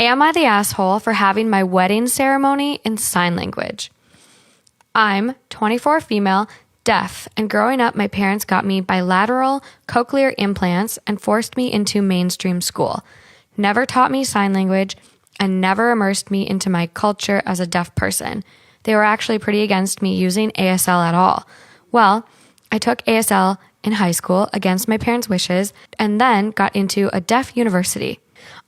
Am I the asshole for having my wedding ceremony in sign language? I'm 24 female, deaf, and growing up, my parents got me bilateral cochlear implants and forced me into mainstream school. Never taught me sign language and never immersed me into my culture as a deaf person. They were actually pretty against me using ASL at all. Well, I took ASL in high school against my parents' wishes and then got into a deaf university.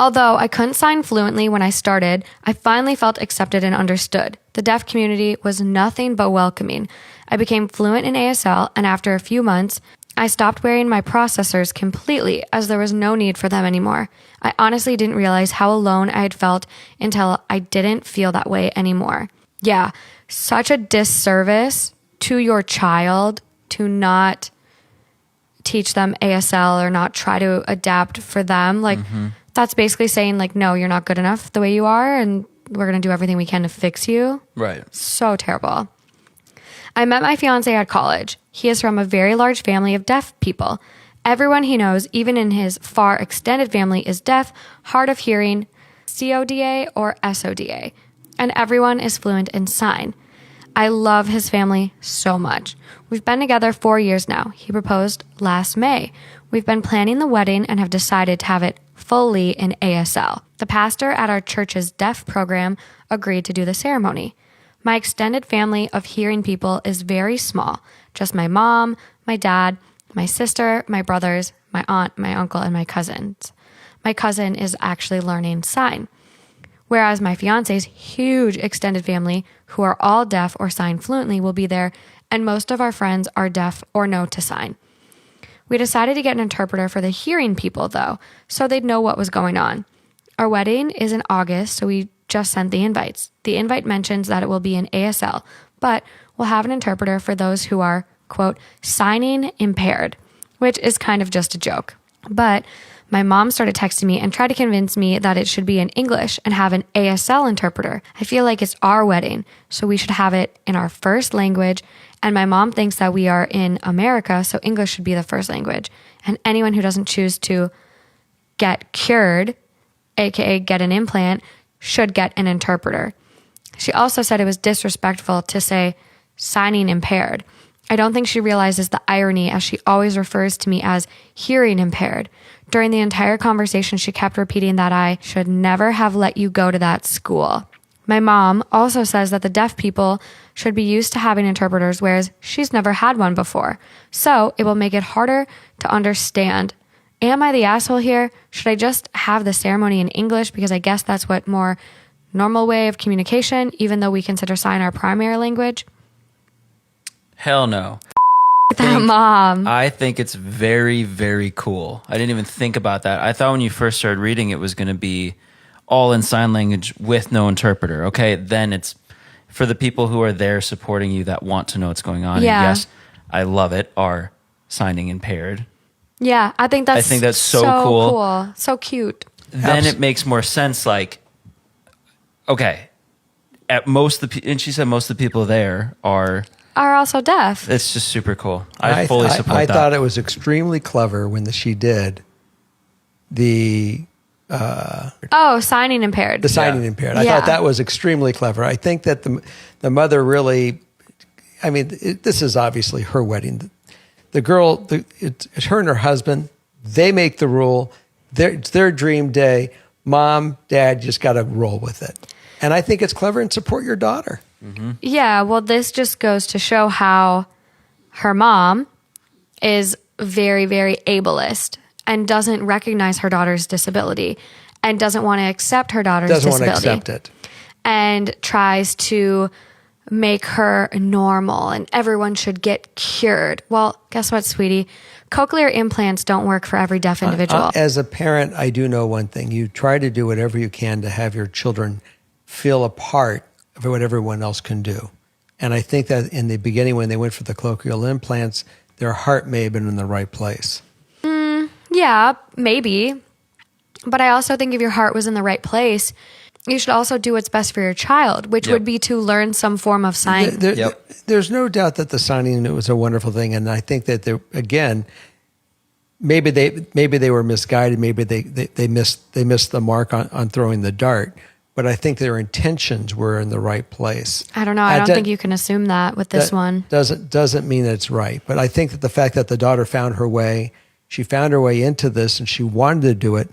Although I couldn't sign fluently when I started, I finally felt accepted and understood. The deaf community was nothing but welcoming. I became fluent in ASL, and after a few months, I stopped wearing my processors completely as there was no need for them anymore. I honestly didn't realize how alone I had felt until I didn't feel that way anymore. Yeah, such a disservice to your child to not teach them ASL or not try to adapt for them. Like, that's basically saying, like, no, you're not good enough the way you are, and we're going to do everything we can to fix you. Right. So terrible. I met my fiance at college. He is from a very large family of deaf people. Everyone he knows, even in his far extended family, is deaf, hard of hearing, CODA or SODA, and everyone is fluent in sign. I love his family so much. We've been together 4 years now. He proposed last May. We've been planning the wedding and have decided to have it fully in ASL. The pastor at our church's deaf program agreed to do the ceremony. My extended family of hearing people is very small. Just my mom, my dad, my sister, my brothers, my aunt, my uncle, and my cousins. My cousin is actually learning sign. Whereas my fiance's huge extended family, who are all deaf or sign fluently, will be there, and most of our friends are deaf or know to sign. We decided to get an interpreter for the hearing people, though, so they'd know what was going on. Our wedding is in August, so we just sent the invites. The invite mentions that it will be in ASL, but we'll have an interpreter for those who are, quote, signing impaired, which is kind of just a joke. But my mom started texting me and tried to convince me that it should be in English and have an ASL interpreter. I feel like it's our wedding, so we should have it in our first language. And my mom thinks that we are in America, so English should be the first language. And anyone who doesn't choose to get cured, aka get an implant, should get an interpreter. She also said it was disrespectful to say signing impaired. I don't think she realizes the irony, as she always refers to me as hearing impaired. During the entire conversation, she kept repeating that I should never have let you go to that school. My mom also says that the deaf people should be used to having interpreters, whereas she's never had one before. So it will make it harder to understand. Am I the asshole here? Should I just have the ceremony in English because I guess that's what more normal way of communication, even though we consider sign our primary language? Hell no. That mom. I think it's very, very cool. I didn't even think about that. I thought when you first started reading it was going to be all in sign language with no interpreter. Okay, then it's for the people who are there supporting you that want to know what's going on. Yeah. And yes, I love it. Are signing impaired. Yeah, I think that's so cool. So cute. Then it makes more sense. Like, okay, and she said most of the people there are also deaf. It's just super cool. I fully support that. I thought it was extremely clever when she did the signing impaired. The signing impaired. I thought that was extremely clever. I think that the mother really, I mean, this is obviously her wedding. The girl, it's her and her husband. They make the rule. It's their dream day. Mom, dad, just got to roll with it. And I think it's clever, and support your daughter. Mm-hmm. Yeah, well, this just goes to show how her mom is very, very ableist and doesn't recognize her daughter's disability and doesn't want to accept her daughter's disability. Doesn't want to accept it. And tries to make her normal and everyone should get cured. Well, guess what, sweetie? Cochlear implants don't work for every deaf individual. As a parent, I do know one thing. You try to do whatever you can to have your children feel a part of what everyone else can do. And I think that in the beginning, when they went for the cochlear implants, their heart may have been in the right place. Yeah, maybe. But I also think if your heart was in the right place, you should also do what's best for your child, which would be to learn some form of sign. There's no doubt that the signing was a wonderful thing. And I think that, again, maybe they were misguided. Maybe they missed the mark on throwing the dart. But I think their intentions were in the right place. I don't know. I don't think you can assume that with this one. Doesn't mean it's right. But I think that the fact that the daughter found her way, she found her way into this, and she wanted to do it.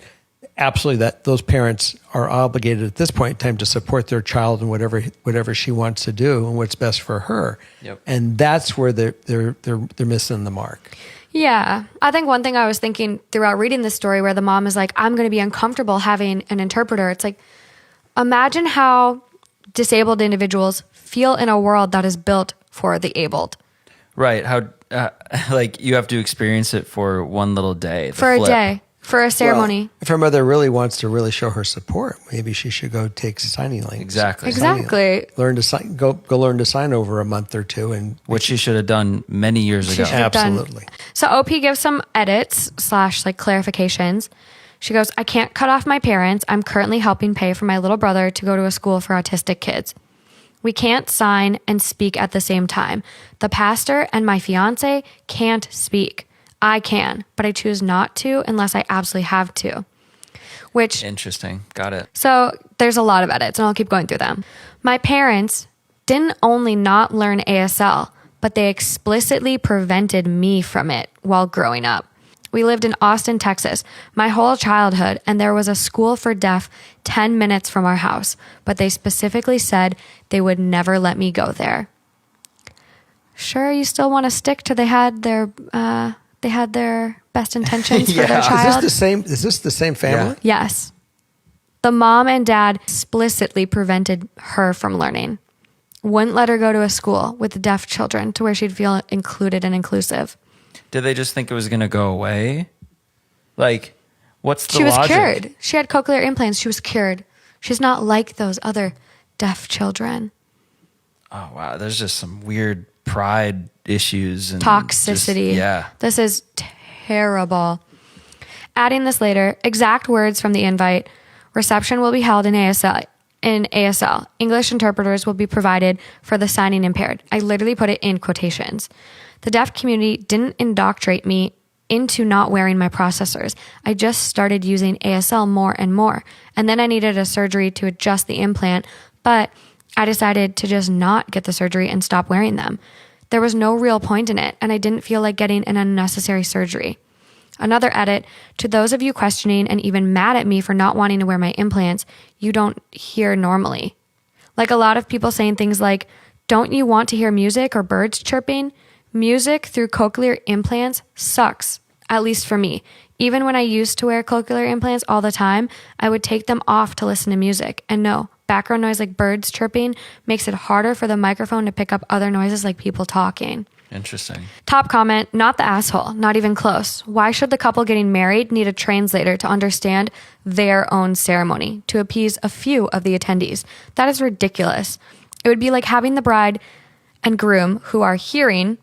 Absolutely, that those parents are obligated at this point in time to support their child in whatever she wants to do and what's best for her. Yep. And that's where they're missing the mark. Yeah. I think one thing I was thinking throughout reading this story where the mom is like, I'm going to be uncomfortable having an interpreter. It's like, imagine how disabled individuals feel in a world that is built for the abled. Right. How, like, you have to experience it for one little day. For a day. For a ceremony. Well, if her mother really wants to really show her support, maybe she should go take signing language. Exactly. Learn to sign. Go learn to sign over a month or two, and which she should have done many years ago. Absolutely. So OP gives some edits / like clarifications. She goes, I can't cut off my parents. I'm currently helping pay for my little brother to go to a school for autistic kids. We can't sign and speak at the same time. The pastor and my fiance can't speak. I can, but I choose not to unless I absolutely have to. Which interesting. Got it. So there's a lot of edits, and I'll keep going through them. My parents didn't only not learn ASL, but they explicitly prevented me from it while growing up. We lived in Austin, Texas, my whole childhood, and there was a school for deaf 10 minutes from our house, but they specifically said they would never let me go there. Sure, you still want to stick to they had their best intentions for their child? Is this the same family? Yeah. Yes. The mom and dad explicitly prevented her from learning. Wouldn't let her go to a school with deaf children to where she'd feel included and inclusive. Did they just think it was going to go away? Like, what's the logic? She was cured. She had cochlear implants. She was cured. She's not like those other deaf children. Oh, wow. There's just some weird pride issues and toxicity. This is terrible. Adding this later, exact words from the invite. Reception will be held in ASL. English interpreters will be provided for the signing impaired. I literally put it in quotations. The deaf community didn't indoctrinate me into not wearing my processors. I just started using ASL more and more. And then I needed a surgery to adjust the implant, but I decided to just not get the surgery and stop wearing them. There was no real point in it, and I didn't feel like getting an unnecessary surgery. Another edit, to those of you questioning and even mad at me for not wanting to wear my implants, you don't hear normally. Like a lot of people saying things like, don't you want to hear music or birds chirping? Music through cochlear implants sucks, at least for me. Even when I used to wear cochlear implants all the time, I would take them off to listen to music. And no, background noise like birds chirping makes it harder for the microphone to pick up other noises like people talking. Interesting. Top comment, not the asshole, not even close. Why should the couple getting married need a translator to understand their own ceremony to appease a few of the attendees? That is ridiculous. It would be like having the bride and groom who are hearing,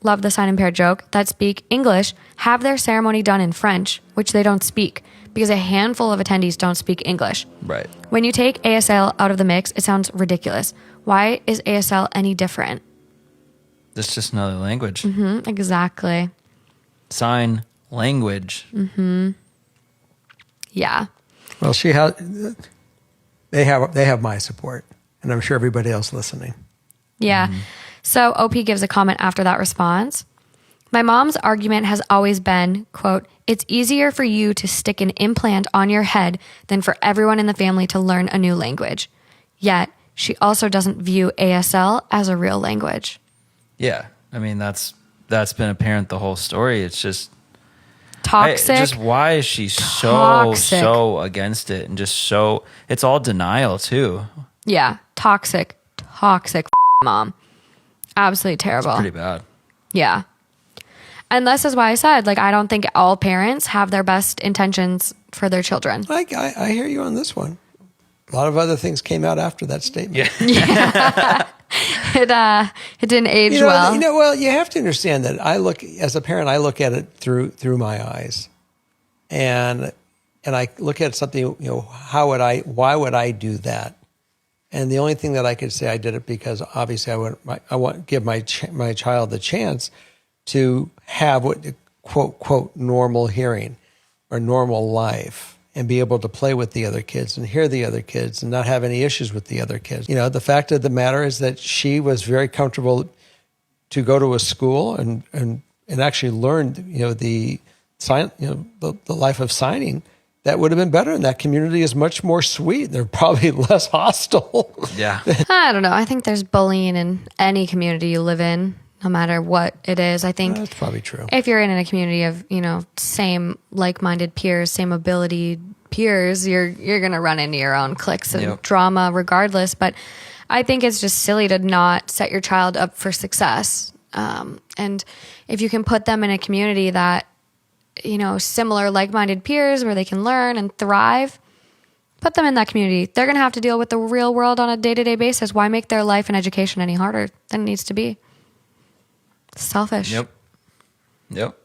love the sign impaired joke, that speak English, have their ceremony done in French, which they don't speak because a handful of attendees don't speak English. Right. When you take ASL out of the mix, it sounds ridiculous. Why is ASL any different? It's just another language. Mm-hmm, exactly. Sign language. Mm-hmm. Yeah. Well, they have my support, and I'm sure everybody else listening. Yeah. Mm-hmm. So OP gives a comment after that response. My mom's argument has always been, quote, it's easier for you to stick an implant on your head than for everyone in the family to learn a new language. Yet, she also doesn't view ASL as a real language. Yeah. I mean, that's been apparent the whole story. It's just toxic. Just why is she so against it and just so, it's all denial too. Yeah. Toxic mom. Absolutely terrible. It's pretty bad. Yeah. And this is why I said, like, I don't think all parents have their best intentions for their children. I hear you on this one. A lot of other things came out after that statement. Yeah. It didn't age well. Well, you have to understand that as a parent, I look at it through my eyes. And I look at something, why would I do that? And the only thing that I could say, I did it because obviously I want to give my child the chance to have what quote, quote, normal hearing or normal life and be able to play with the other kids and hear the other kids and not have any issues with the other kids. You know, the fact of the matter is that she was very comfortable to go to a school and actually learn, you know, the life of signing. That would have been better. And that community is much more sweet. They're probably less hostile. Yeah. I don't know. I think there's bullying in any community you live in, no matter what it is. I think That's probably true. if you're in a community of, you know, same like-minded peers, same ability peers, you're going to run into your own cliques and drama regardless. But I think it's just silly to not set your child up for success. And if you can put them in a community that, you know, similar like-minded peers where they can learn and thrive, put them in that community. They're going to have to deal with the real world on a day-to-day basis. Why make their life and education any harder than it needs to be? Selfish. Yep.